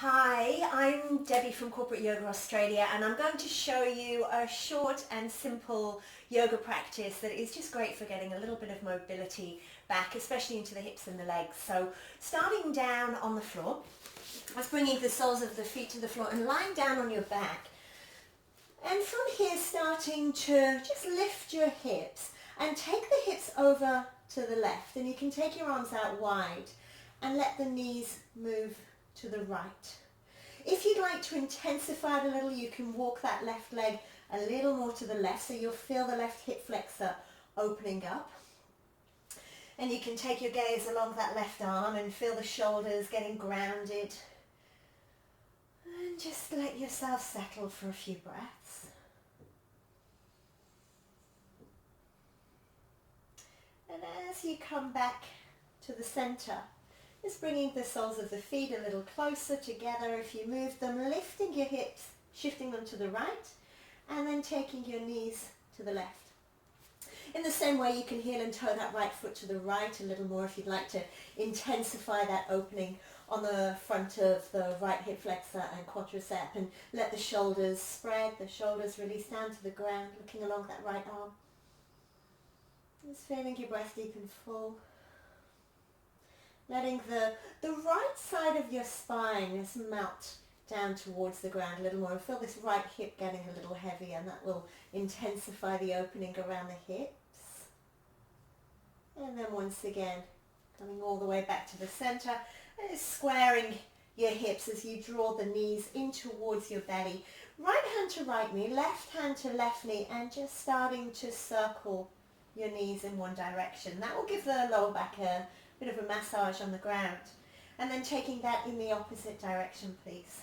Hi, I'm Debbie from Corporate Yoga Australia, and I'm going to show you a short and simple yoga practice that is just great for getting a little bit of mobility back, especially into the hips and the legs. So starting down on the floor, that's bringing the soles of the feet to the floor and lying down on your back. And from here starting to just lift your hips and take the hips over to the left, and you can take your arms out wide and let the knees move to the right. If you'd like to intensify it a little, you can walk that left leg a little more to the left, so you'll feel the left hip flexor opening up. And you can take your gaze along that left arm and feel the shoulders getting grounded. And just let yourself settle for a few breaths. And as you come back to the center, just bringing the soles of the feet a little closer together. If you move them, lifting your hips, shifting them to the right, and then taking your knees to the left. In the same way, you can heel and toe that right foot to the right a little more if you'd like to intensify that opening on the front of the right hip flexor and quadricep, and let the shoulders spread, the shoulders release down to the ground, looking along that right arm. Just feeling your breath deep and full. Letting the right side of your spine just melt down towards the ground a little more. And feel this right hip getting a little heavy, and that will intensify the opening around the hips. And then once again, coming all the way back to the center, and squaring your hips as you draw the knees in towards your belly. Right hand to right knee, left hand to left knee, and just starting to circle your knees in one direction. That will give the lower back a bit of a massage on the ground. And then taking that in the opposite direction, please.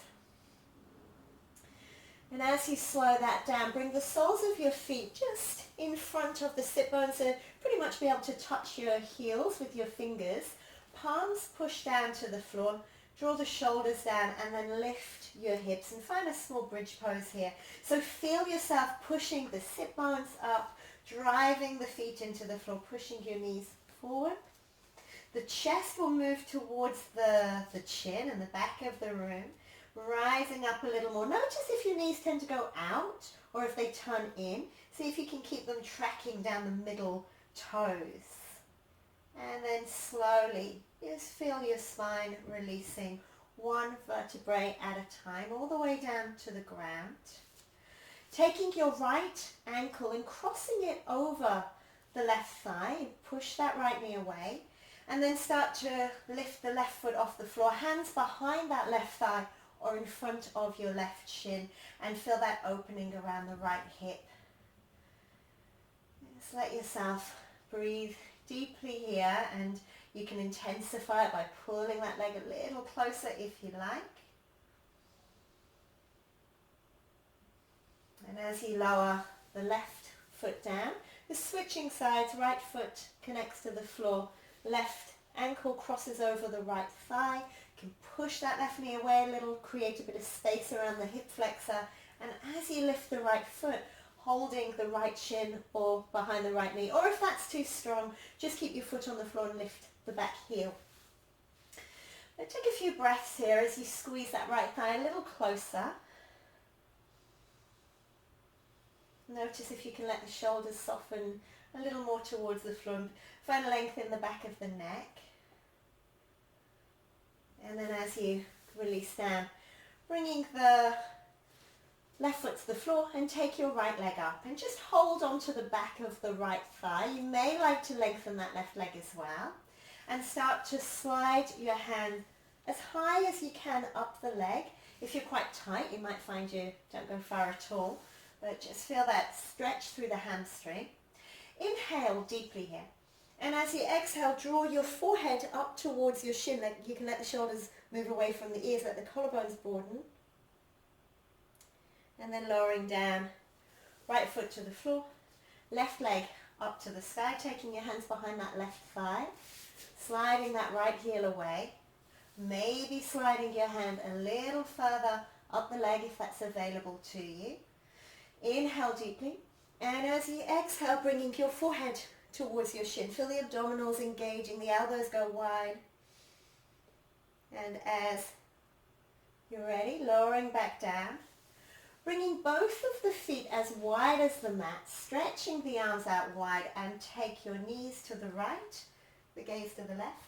And as you slow that down, bring the soles of your feet just in front of the sit bones, so pretty much be able to touch your heels with your fingers. Palms push down to the floor, draw the shoulders down, and then lift your hips and find a small bridge pose here. So feel yourself pushing the sit bones up, driving the feet into the floor, pushing your knees forward. The chest will move towards the chin and the back of the room, rising up a little more. Notice if your knees tend to go out or if they turn in. See if you can keep them tracking down the middle toes. And then slowly, just feel your spine releasing one vertebrae at a time, all the way down to the ground. Taking your right ankle and crossing it over the left thigh, push that right knee away. And then start to lift the left foot off the floor, hands behind that left thigh or in front of your left shin, and feel that opening around the right hip. Just let yourself breathe deeply here, and you can intensify it by pulling that leg a little closer if you like. And as you lower the left foot down, the switching sides, right foot connects to the floor, left ankle crosses over the right thigh. You can push that left knee away a little, create a bit of space around the hip flexor. And as you lift the right foot, holding the right shin or behind the right knee. Or if that's too strong, just keep your foot on the floor and lift the back heel. Now take a few breaths here as you squeeze that right thigh a little closer. Notice if you can let the shoulders soften a little more towards the floor. Find length in the back of the neck. And then as you release down, bringing the left foot to the floor and take your right leg up. And just hold onto the back of the right thigh. You may like to lengthen that left leg as well. And start to slide your hand as high as you can up the leg. If you're quite tight, you might find you don't go far at all. But just feel that stretch through the hamstring. Inhale deeply here. And as you exhale, draw your forehead up towards your shin. You can let the shoulders move away from the ears, let the collarbones broaden. And then lowering down, right foot to the floor, left leg up to the sky, taking your hands behind that left thigh, sliding that right heel away. Maybe sliding your hand a little further up the leg if that's available to you. Inhale deeply, and as you exhale, bringing your forehead towards your shin. Feel the abdominals engaging, the elbows go wide. And as You're ready? Lowering back down. Bringing both of the feet as wide as the mat, stretching the arms out wide, and take your knees to the right, the gaze to the left.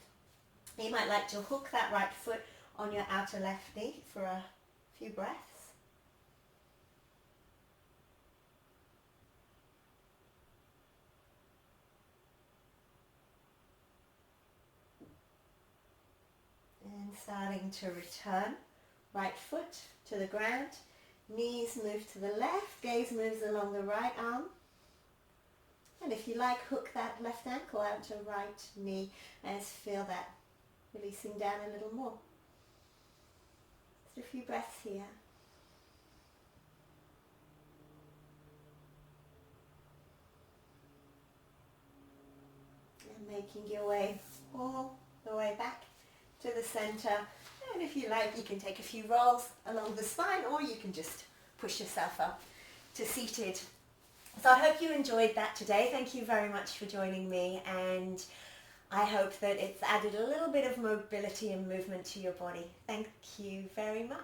You might like to hook that right foot on your outer left knee for a few breaths. And starting to return, right foot to the ground, knees move to the left, gaze moves along the right arm. And if you like, hook that left ankle out to right knee and feel that releasing down a little more. Just a few breaths here. And making your way all the way back to the center. And if you like, you can take a few rolls along the spine, or you can just push yourself up to seated. So I hope you enjoyed that today. Thank you very much for joining me, and I hope that it's added a little bit of mobility and movement to your body. Thank you very much.